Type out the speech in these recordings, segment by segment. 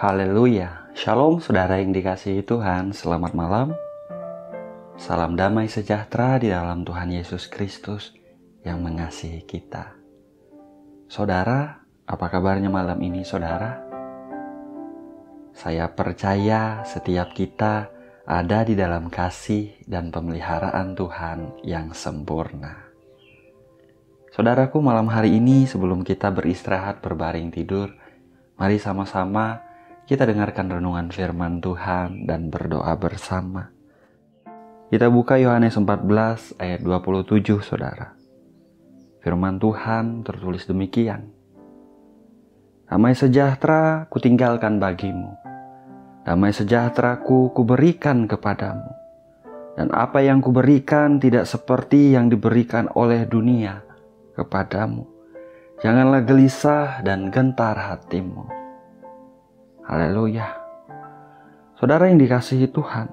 Haleluya, Shalom saudara yang dikasihi Tuhan, selamat malam. Salam damai sejahtera di dalam Tuhan Yesus Kristus yang mengasihi kita. Saudara, apa kabarnya malam ini saudara? Saya percaya setiap kita ada di dalam kasih dan pemeliharaan Tuhan yang sempurna. Saudaraku, malam hari ini sebelum kita beristirahat berbaring tidur, mari sama-sama kita dengarkan renungan firman Tuhan dan berdoa bersama. Kita buka Yohanes 14 ayat 27 saudara. Firman Tuhan tertulis demikian. Damai sejahtera kutinggalkan bagimu. Damai sejahteraku kuberikan kepadamu. Dan apa yang kuberikan tidak seperti yang diberikan oleh dunia kepadamu. Janganlah gelisah dan gentar hatimu. Haleluya. Saudara yang dikasihi Tuhan,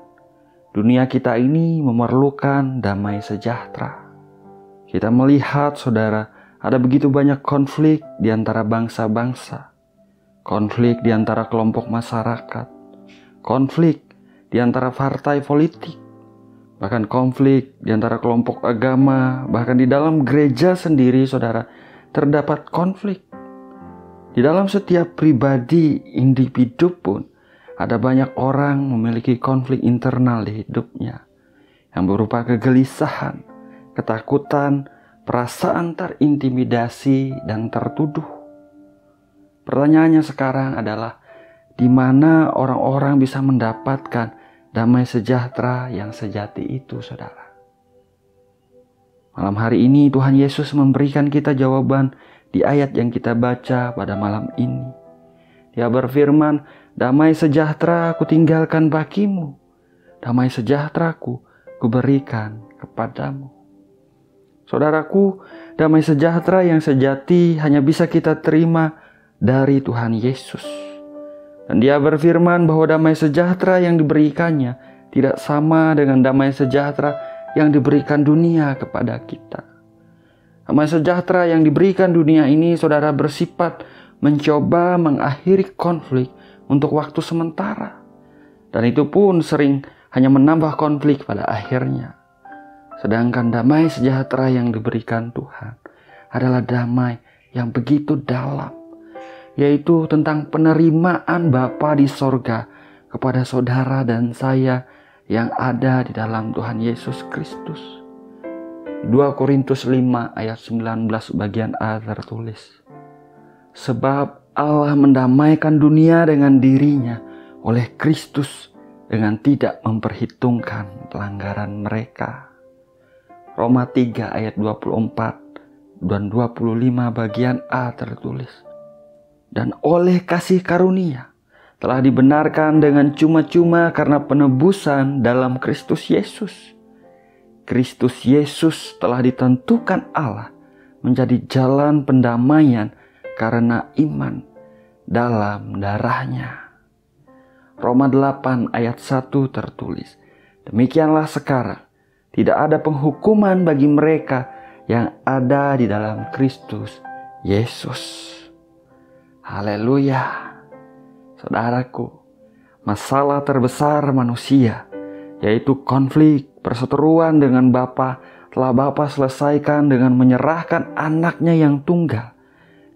dunia kita ini memerlukan damai sejahtera. Kita melihat saudara, ada begitu banyak konflik di antara bangsa-bangsa, konflik di antara kelompok masyarakat, konflik di antara partai politik, bahkan konflik di antara kelompok agama, bahkan di dalam gereja sendiri saudara, terdapat konflik. Di dalam setiap pribadi, individu pun, ada banyak orang memiliki konflik internal di hidupnya, yang berupa kegelisahan, ketakutan, perasaan terintimidasi dan tertuduh. Pertanyaannya sekarang adalah, di mana orang-orang bisa mendapatkan damai sejahtera yang sejati itu, saudara? Malam hari ini Tuhan Yesus memberikan kita jawaban di ayat yang kita baca pada malam ini. Dia berfirman, damai sejahtera kutinggalkan bagimu, damai sejahteraku kuberikan kepadamu. Saudaraku, damai sejahtera yang sejati hanya bisa kita terima dari Tuhan Yesus. Dan dia berfirman bahwa damai sejahtera yang diberikannya tidak sama dengan damai sejahtera yang diberikan dunia kepada kita. Damai sejahtera yang diberikan dunia ini, saudara, bersifat mencoba mengakhiri konflik untuk waktu sementara. Dan itu pun sering hanya menambah konflik pada akhirnya. Sedangkan damai sejahtera yang diberikan Tuhan adalah damai yang begitu dalam, yaitu tentang penerimaan Bapa di sorga kepada saudara dan saya yang ada di dalam Tuhan Yesus Kristus. 2 Korintus 5 ayat 19 bagian A tertulis, sebab Allah mendamaikan dunia dengan dirinya oleh Kristus dengan tidak memperhitungkan pelanggaran mereka. Roma 3 ayat 24 dan 25 bagian A tertulis, dan oleh kasih karunia telah dibenarkan dengan cuma-cuma karena penebusan dalam Kristus Yesus. Kristus Yesus telah ditentukan Allah menjadi jalan pendamaian karena iman dalam darahnya. Roma 8 ayat 1 tertulis, demikianlah sekarang tidak ada penghukuman bagi mereka yang ada di dalam Kristus Yesus. Haleluya. Saudaraku, masalah terbesar manusia, yaitu konflik perseteruan dengan Bapa, telah Bapa selesaikan dengan menyerahkan anaknya yang tunggal,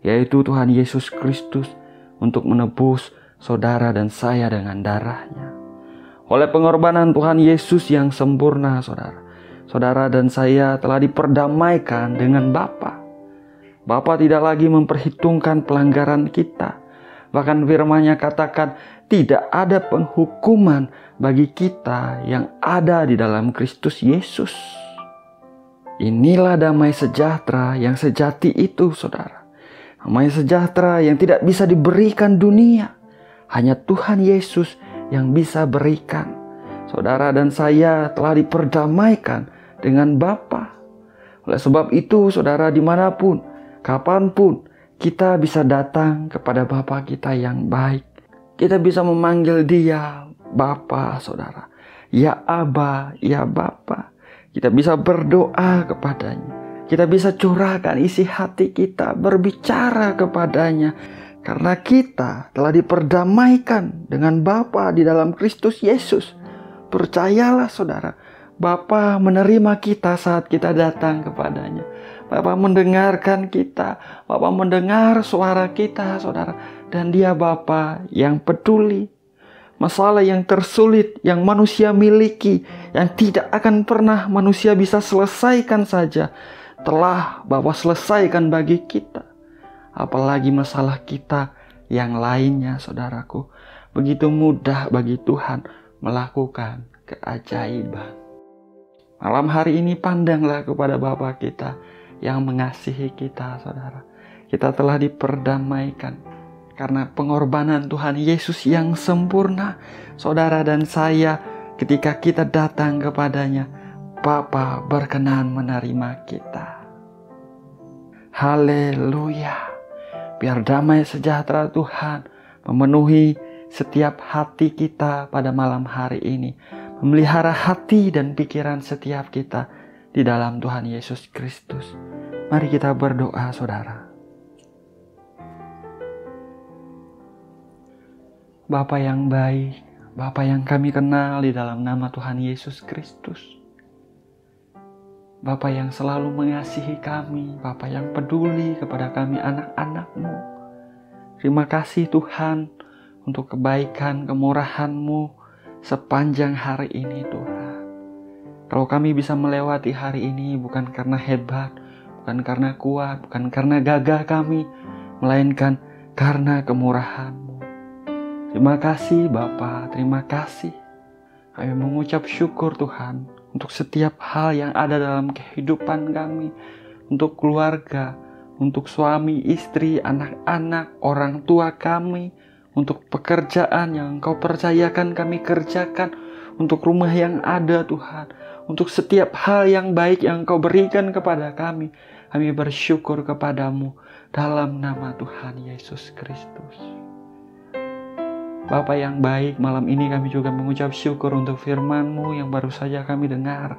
yaitu Tuhan Yesus Kristus, untuk menebus saudara dan saya dengan darahnya. Oleh pengorbanan Tuhan Yesus yang sempurna, saudara dan saya telah diperdamaikan dengan Bapa. Bapa tidak lagi memperhitungkan pelanggaran kita. Bahkan firman-Nya katakan, tidak ada penghukuman bagi kita yang ada di dalam Kristus Yesus. Inilah damai sejahtera yang sejati itu, saudara. Damai sejahtera yang tidak bisa diberikan dunia. Hanya Tuhan Yesus yang bisa berikan. Saudara dan saya telah diperdamaikan dengan Bapa. Oleh sebab itu, saudara, dimanapun, kapanpun, kita bisa datang kepada Bapa kita yang baik. Kita bisa memanggil Dia Bapa, saudara. Ya Aba, ya Bapa. Kita bisa berdoa kepadanya. Kita bisa curahkan isi hati kita, berbicara kepadanya. Karena kita telah diperdamaikan dengan Bapa di dalam Kristus Yesus. Percayalah saudara, Bapa menerima kita saat kita datang kepadanya. Bapa mendengarkan kita, Bapa mendengar suara kita saudara. Dan Dia Bapa yang peduli. Masalah yang tersulit, yang manusia miliki, yang tidak akan pernah manusia bisa selesaikan saja, telah Bapa selesaikan bagi kita. Apalagi masalah kita yang lainnya saudaraku. Begitu mudah bagi Tuhan melakukan keajaiban. Malam hari ini pandanglah kepada Bapa kita yang mengasihi kita saudara. Kita telah diperdamaikan karena pengorbanan Tuhan Yesus yang sempurna. Saudara dan saya ketika kita datang kepadanya, Bapa berkenan menerima kita. Haleluya. Biar damai sejahtera Tuhan memenuhi setiap hati kita pada malam hari ini. Memelihara hati dan pikiran setiap kita di dalam Tuhan Yesus Kristus. Mari kita berdoa saudara. Bapa yang baik, Bapa yang kami kenal di dalam nama Tuhan Yesus Kristus. Bapa yang selalu mengasihi kami, Bapa yang peduli kepada kami anak-anak-Mu. Terima kasih Tuhan untuk kebaikan, kemurahan-Mu sepanjang hari ini Tuhan. Kalau kami bisa melewati hari ini bukan karena hebat, bukan karena kuat, bukan karena gagah kami, melainkan karena kemurahan-Mu. Terima kasih Bapa, terima kasih. Kami mengucap syukur Tuhan untuk setiap hal yang ada dalam kehidupan kami, untuk keluarga, untuk suami, istri, anak-anak, orang tua kami, untuk pekerjaan yang Engkau percayakan kami kerjakan, untuk rumah yang ada Tuhan, untuk setiap hal yang baik yang Engkau berikan kepada kami. Kami bersyukur kepadamu dalam nama Tuhan Yesus Kristus. Bapa yang baik, malam ini kami juga mengucap syukur untuk firman-Mu yang baru saja kami dengar.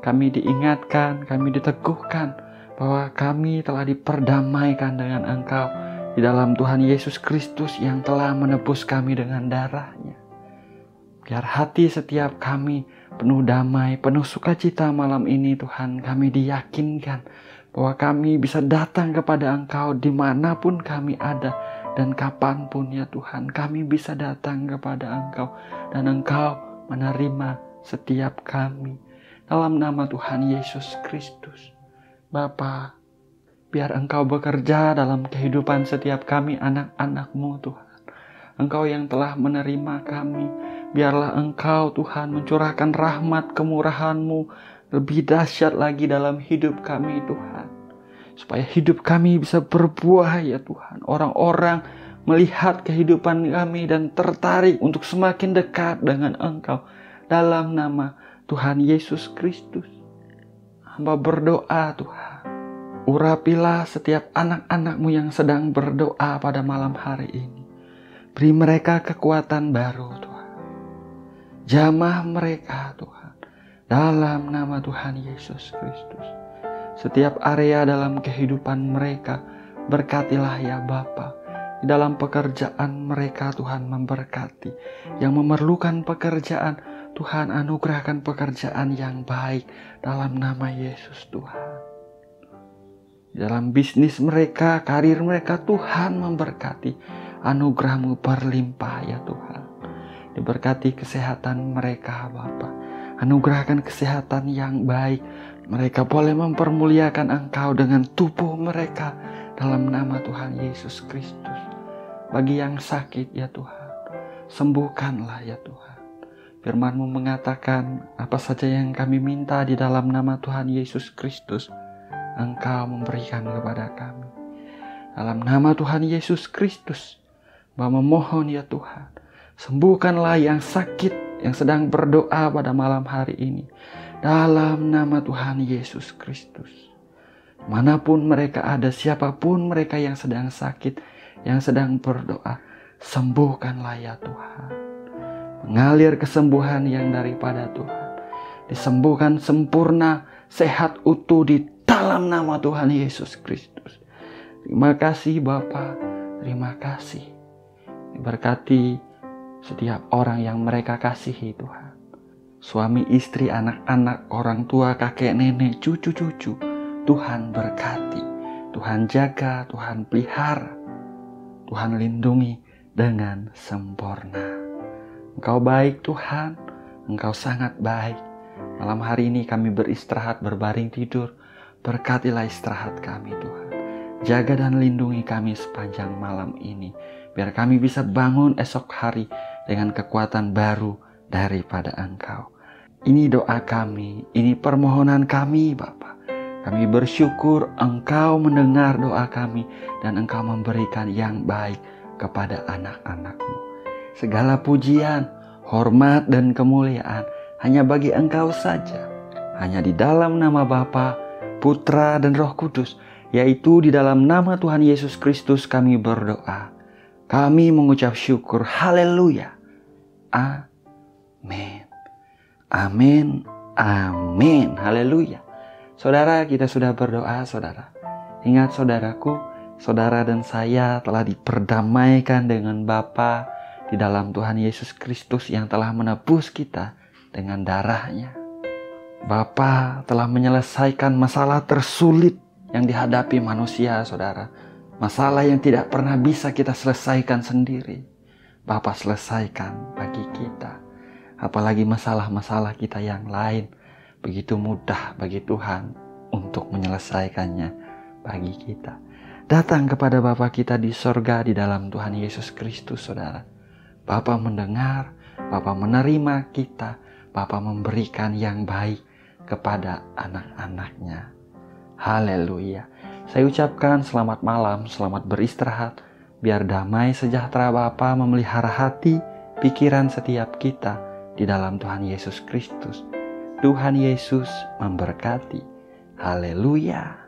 Kami diingatkan, kami diteguhkan bahwa kami telah diperdamaikan dengan Engkau di dalam Tuhan Yesus Kristus yang telah menebus kami dengan darah-Nya. Biar hati setiap kami penuh damai, penuh sukacita malam ini Tuhan. Kami diyakinkan bahwa kami bisa datang kepada Engkau dimanapun kami ada. Dan kapanpun ya Tuhan kami bisa datang kepada Engkau. Dan Engkau menerima setiap kami. Dalam nama Tuhan Yesus Kristus. Bapa, biar Engkau bekerja dalam kehidupan setiap kami anak-anak-Mu Tuhan. Engkau yang telah menerima kami. Biarlah Engkau Tuhan mencurahkan rahmat kemurahan-Mu lebih dahsyat lagi dalam hidup kami Tuhan. Supaya hidup kami bisa berbuah ya Tuhan. Orang-orang melihat kehidupan kami dan tertarik untuk semakin dekat dengan Engkau. Dalam nama Tuhan Yesus Kristus. Hamba berdoa Tuhan. Urapilah setiap anak-anak-Mu yang sedang berdoa pada malam hari ini. Beri mereka kekuatan baru Tuhan. Jamah mereka Tuhan. Dalam nama Tuhan Yesus Kristus. Setiap area dalam kehidupan mereka, berkatilah ya Bapa. Di dalam pekerjaan mereka Tuhan memberkati. Yang memerlukan pekerjaan, Tuhan anugerahkan pekerjaan yang baik dalam nama Yesus Tuhan. Di dalam bisnis mereka, karir mereka, Tuhan memberkati. Anugerah-Mu berlimpah ya Tuhan. Diberkati kesehatan mereka Bapa. Anugerahkan kesehatan yang baik. Mereka boleh mempermuliakan Engkau dengan tubuh mereka dalam nama Tuhan Yesus Kristus. Bagi yang sakit ya Tuhan, sembuhkanlah ya Tuhan. Firman-Mu mengatakan apa saja yang kami minta di dalam nama Tuhan Yesus Kristus, Engkau memberikan kepada kami. Dalam nama Tuhan Yesus Kristus, Bapa memohon ya Tuhan, sembuhkanlah yang sakit yang sedang berdoa pada malam hari ini. Dalam nama Tuhan Yesus Kristus. Manapun mereka ada, siapapun mereka yang sedang sakit, yang sedang berdoa, sembuhkanlah ya Tuhan. Mengalir kesembuhan yang daripada Tuhan. Disembuhkan sempurna, sehat utuh di dalam nama Tuhan Yesus Kristus. Terima kasih Bapa. Terima kasih. Berkati setiap orang yang mereka kasihi Tuhan. Suami, istri, anak-anak, orang tua, kakek, nenek, cucu-cucu. Tuhan berkati, Tuhan jaga, Tuhan pelihara, Tuhan lindungi dengan sempurna. Engkau baik Tuhan, Engkau sangat baik. Malam hari ini kami beristirahat, berbaring tidur. Berkatilah istirahat kami Tuhan. Jaga dan lindungi kami sepanjang malam ini. Biar kami bisa bangun esok hari dengan kekuatan baru daripada Engkau. Ini doa kami, ini permohonan kami Bapa. Kami bersyukur Engkau mendengar doa kami dan Engkau memberikan yang baik kepada anak-anak-Mu. Segala pujian, hormat dan kemuliaan hanya bagi Engkau saja. Hanya di dalam nama Bapa, Putra dan Roh Kudus, yaitu di dalam nama Tuhan Yesus Kristus kami berdoa. Kami mengucap syukur. Haleluya. Amin. Amin. Amin. Haleluya. Saudara, kita sudah berdoa, saudara. Ingat saudaraku, saudara dan saya telah diperdamaikan dengan Bapa di dalam Tuhan Yesus Kristus yang telah menebus kita dengan darah-Nya. Bapa telah menyelesaikan masalah tersulit yang dihadapi manusia, saudara. Masalah yang tidak pernah bisa kita selesaikan sendiri. Bapa selesaikan bagi kita. Apalagi masalah-masalah kita yang lain. Begitu mudah bagi Tuhan untuk menyelesaikannya bagi kita. Datang kepada Bapa kita di sorga di dalam Tuhan Yesus Kristus, saudara. Bapa mendengar, Bapa menerima kita, Bapa memberikan yang baik kepada anak-anak-Nya. Haleluya. Saya ucapkan selamat malam, selamat beristirahat. Biar damai sejahtera Bapa memelihara hati, pikiran setiap kita di dalam Tuhan Yesus Kristus. Tuhan Yesus memberkati. Haleluya.